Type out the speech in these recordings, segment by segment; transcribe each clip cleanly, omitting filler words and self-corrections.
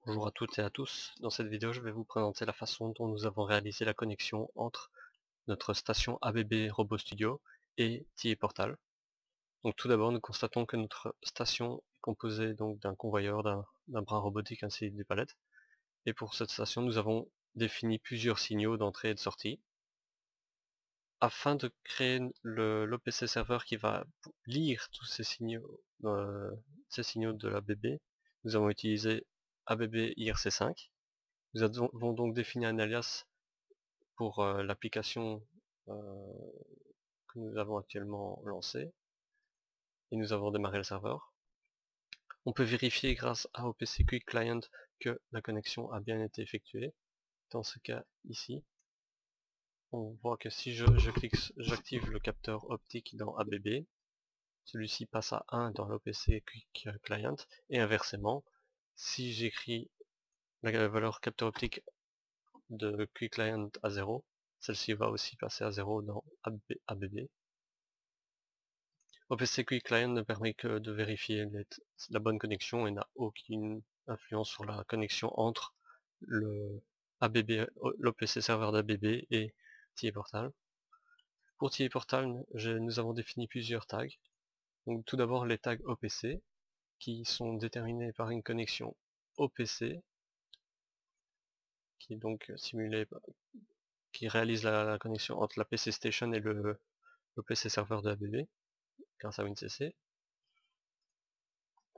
Bonjour à toutes et à tous. Dans cette vidéo, je vais vous présenter la façon dont nous avons réalisé la connexion entre notre station ABB Robot Studio et TIE Portal. Donc tout d'abord, nous constatons que notre station est composée donc d'un convoyeur, d'un bras robotique ainsi que des palettes. Et pour cette station, nous avons défini plusieurs signaux d'entrée et de sortie. Afin de créer l'OPC serveur qui va lire tous ces signaux de l'ABB, nous avons utilisé ABB IRC5. Nous avons donc défini un alias pour l'application que nous avons actuellement lancée et nous avons démarré le serveur. On peut vérifier grâce à OPC Quick Client que la connexion a bien été effectuée. Dans ce cas ici, on voit que si j'active le capteur optique dans ABB, celui-ci passe à 1 dans l'OPC Quick Client et inversement, si j'écris la valeur capteur optique de Quick Client à 0, celle-ci va aussi passer à 0 dans ABB. OPC Quick Client ne permet que de vérifier la bonne connexion et n'a aucune influence sur la connexion entre l'OPC serveur d'ABB et TIE Portal. Pour TIE Portal, nous avons défini plusieurs tags. Donc, tout d'abord les tags OPC qui sont déterminés par une connexion OPC qui est donc simulée, qui réalise la connexion entre la PC Station et l'OPC serveur de ABB grâce à WinCC.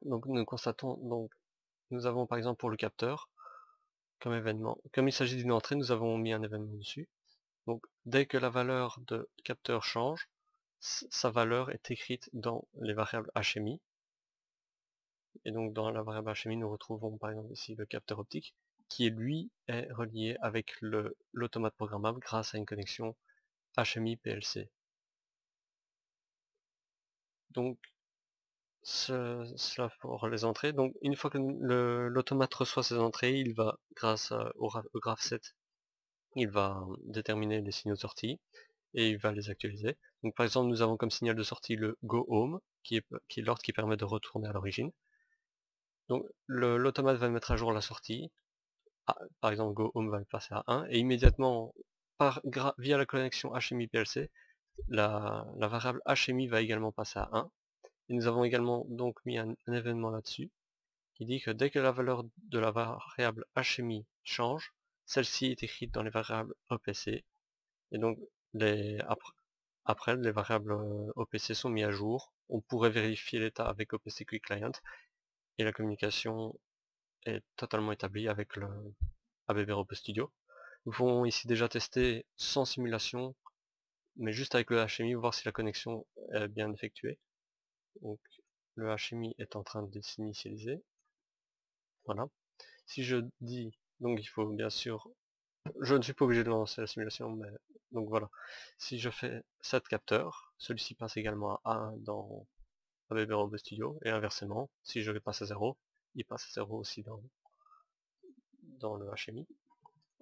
Donc nous constatons, nous avons par exemple pour le capteur, comme événement, comme il s'agit d'une entrée, nous avons mis un événement dessus. Donc dès que la valeur de capteur change, sa valeur est écrite dans les variables HMI. Et donc dans la variable HMI, nous retrouvons par exemple ici le capteur optique, qui lui est relié avec l'automate programmable grâce à une connexion HMI PLC. Donc cela pour les entrées. Donc une fois que l'automate reçoit ces entrées, il va, grâce au graph 7, il va déterminer les signaux de sortie et il va les actualiser. Donc par exemple, nous avons comme signal de sortie le go home, qui est l'ordre qui permet de retourner à l'origine. Donc l'automate va mettre à jour la sortie. Par exemple, go home va passer à 1 et immédiatement, via la connexion HMI PLC, la variable HMI va également passer à 1. Et nous avons également donc mis un événement là-dessus qui dit que dès que la valeur de la variable HMI change, celle-ci est écrite dans les variables OPC. Et donc après les variables OPC sont mises à jour. On pourrait vérifier l'état avec OPC Quick Client et la communication est totalement établie avec le ABB Robot Studio. Nous pouvons ici déjà tester sans simulation, mais juste avec le HMI, voir si la connexion est bien effectuée. Donc le HMI est en train de s'initialiser. Voilà. Si je dis, donc il faut bien sûr, je ne suis pas obligé de lancer la simulation, mais donc voilà. Si je fais 7 capteurs, celui-ci passe également à 1 dans ABB Robot Studio, et inversement, si je le passe à 0, il passe à 0 aussi dans le HMI.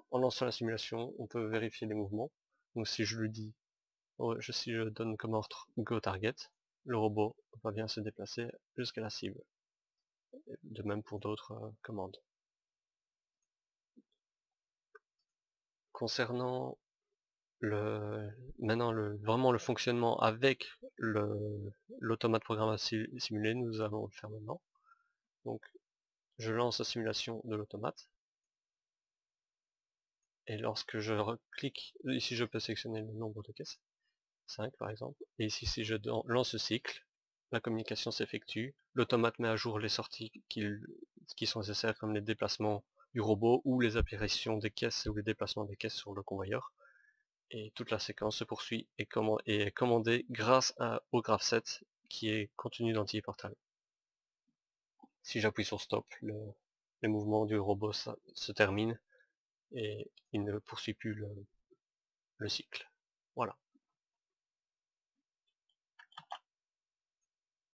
En lançant la simulation, on peut vérifier les mouvements. Donc si je lui dis, si je donne comme ordre Go Target, le robot va bien se déplacer jusqu'à la cible. De même pour d'autres commandes. Concernant maintenant vraiment le fonctionnement avec l'automate programmable simulé, nous allons le faire maintenant. Donc je lance la simulation de l'automate. Et lorsque je clique, ici je peux sélectionner le nombre de caisses, 5 par exemple. Et ici si je lance ce cycle, la communication s'effectue. L'automate met à jour les sorties qui sont nécessaires comme les déplacements du robot ou les apparitions des caisses ou les déplacements des caisses sur le convoyeur. Et toute la séquence se poursuit et est commandée grâce au graph 7 qui est contenu dans TIE Portal. Si j'appuie sur stop, les mouvements du robot se terminent et il ne poursuit plus le cycle. Voilà.